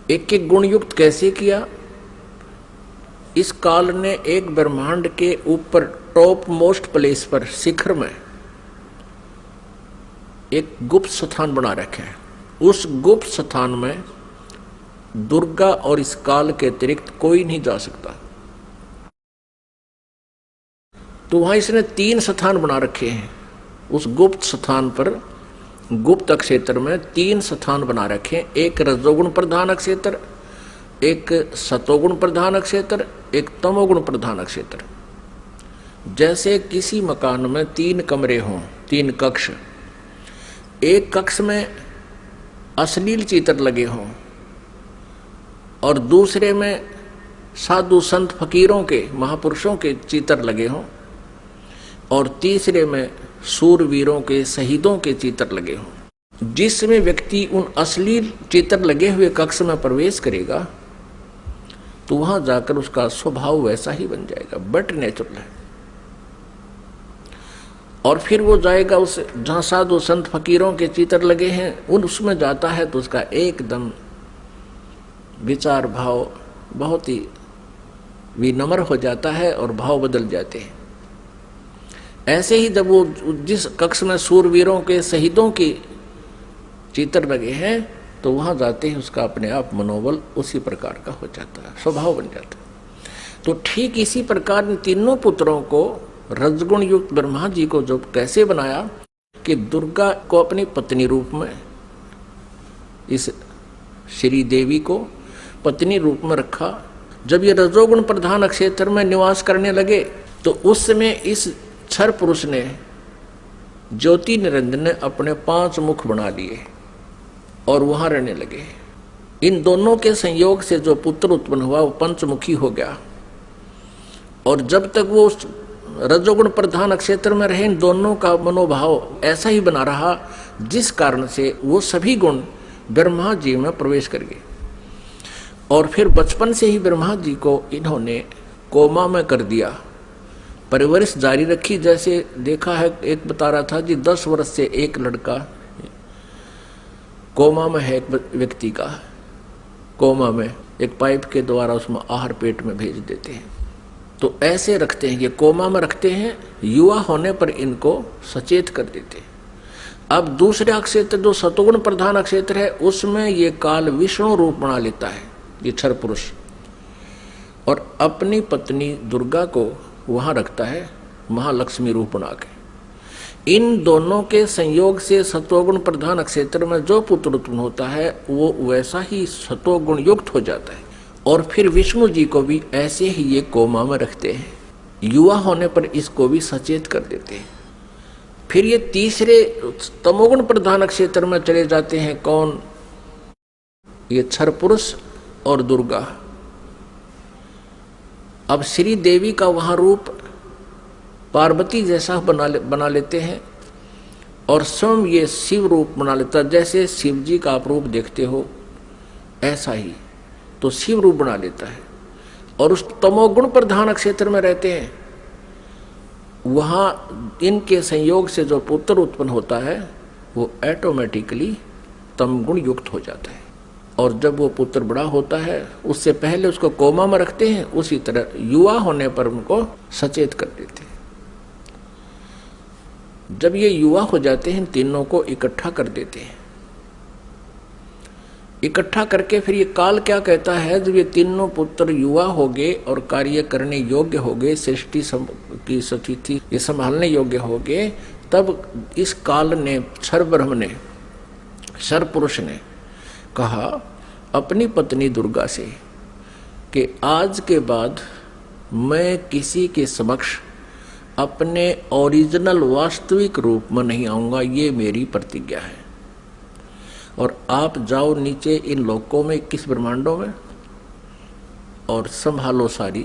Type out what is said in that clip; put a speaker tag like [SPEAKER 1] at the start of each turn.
[SPEAKER 1] एक एक गुण युक्त कैसे किया? इस काल ने एक ब्रह्मांड के ऊपर टॉप मोस्ट प्लेस पर, शिखर में एक गुप्त स्थान बना रखे हैं। उस गुप्त स्थान में दुर्गा और इस काल के अतिरिक्त कोई नहीं जा सकता। तो वहां इसने 3 स्थान बना रखे हैं। उस गुप्त स्थान पर, गुप्त क्षेत्र में 3 स्थान बना रखे हैं। एक रजोगुण प्रधान क्षेत्र, एक सतोगुण प्रधान क्षेत्र, एक तमोगुण प्रधान क्षेत्र। जैसे किसी मकान में 3 कमरे हों, 3 कक्ष, एक कक्ष में अश्लील चित्र लगे हों और दूसरे में साधु संत फकीरों के, महापुरुषों के चित्र लगे हों और तीसरे में सूरवीरों के, शहीदों के चित्र लगे हों। जिसमें व्यक्ति उन अश्लील चित्र लगे हुए कक्ष में प्रवेश करेगा तो वहां जाकर उसका स्वभाव वैसा ही बन जाएगा, बट नेचुरल है। और फिर वो जाएगा उस जहां साधु संत फकीरों के चित्र लगे हैं, उसमें जाता है तो उसका एकदम विचार भाव बहुत ही विनम्र हो जाता है और भाव बदल जाते हैं। ऐसे ही जब वो जिस कक्ष में सूरवीरों के, शहीदों के चित्र लगे हैं तो वहां जाते ही उसका अपने आप मनोबल उसी प्रकार का हो जाता है, स्वभाव बन जाता है। तो ठीक इसी प्रकार इन तीनों पुत्रों को रजगुण युक्त ब्रह्मा जी को जो कैसे बनाया कि दुर्गा को अपनी पत्नी रूप में, इस श्री देवी को पत्नी रूप में रखा। जब ये रजोगुण प्रधान क्षेत्र में निवास करने लगे तो उस समय इस क्षर पुरुष ने, ज्योति निरंजन ने अपने 5 मुख बना लिए और वहां रहने लगे। इन दोनों के संयोग से जो पुत्र उत्पन्न हुआ वो पंचमुखी हो गया। और जब तक वो रजोगुण प्रधान क्षेत्र में रहे, इन दोनों का मनोभाव ऐसा ही बना रहा, जिस कारण से वो सभी गुण ब्रह्मा जी में प्रवेश कर गए। और फिर बचपन से ही ब्रह्मा जी को इन्होंने कोमा में कर दिया, परवरिश जारी रखी। जैसे देखा है, एक बता रहा था जी 10 वर्ष से एक लड़का कोमा में है, एक व्यक्ति का कोमा में, एक पाइप के द्वारा उसमें आहार पेट में भेज देते हैं। तो ऐसे रखते हैं, ये कोमा में रखते हैं, युवा होने पर इनको सचेत कर देते हैं। अब दूसरे क्षेत्र जो सतोगुण प्रधान क्षेत्र है, उसमें ये काल विष्णु रूप बना लेता है, ये क्षर पुरुष, और अपनी पत्नी दुर्गा को वहां रखता है महालक्ष्मी रूप बना के। इन दोनों के संयोग से सतोगुण प्रधान क्षेत्र में जो पुत्र उत्पन्न होता है वो वैसा ही सतोगुण युक्त हो जाता है। और फिर विष्णु जी को भी ऐसे ही ये कोमा में रखते हैं, युवा होने पर इसको भी सचेत कर देते हैं। फिर ये तीसरे तमोगुण प्रधान क्षेत्र में चले जाते हैं। कौन? ये क्षर पुरुष और दुर्गा। अब श्री देवी का वहां रूप पार्वती जैसा बना लेते हैं और स्वयं ये शिव रूप बना लेता है। जैसे शिव जी का आप रूप देखते हो ऐसा ही तो शिव रूप बना लेता है। और उस तमोगुण प्रधान क्षेत्र में रहते हैं, वहां इनके संयोग से जो पुत्र उत्पन्न होता है वो ऑटोमेटिकली तमगुण युक्त हो जाता है। और जब वो पुत्र बड़ा होता है, उससे पहले उसको कोमा में रखते हैं, उसी तरह युवा होने पर उनको सचेत कर देते हैं। जब ये युवा हो जाते हैं, तीनों को इकट्ठा कर देते हैं। इकट्ठा करके फिर ये काल क्या कहता है, जब ये तीनों पुत्र युवा हो गए और कार्य करने योग्य हो गए, सृष्टि की स्थिति ये संभालने योग्य हो गए, तब इस काल ने, क्षर ब्रह्म ने, क्षर पुरुष ने कहा अपनी पत्नी दुर्गा से कि आज के बाद मैं किसी के समक्ष अपने ओरिजिनल वास्तविक रूप में नहीं आऊंगा, ये मेरी प्रतिज्ञा है। और आप जाओ नीचे इन लोकों में, 21 ब्रह्मांडों में, और संभालो सारी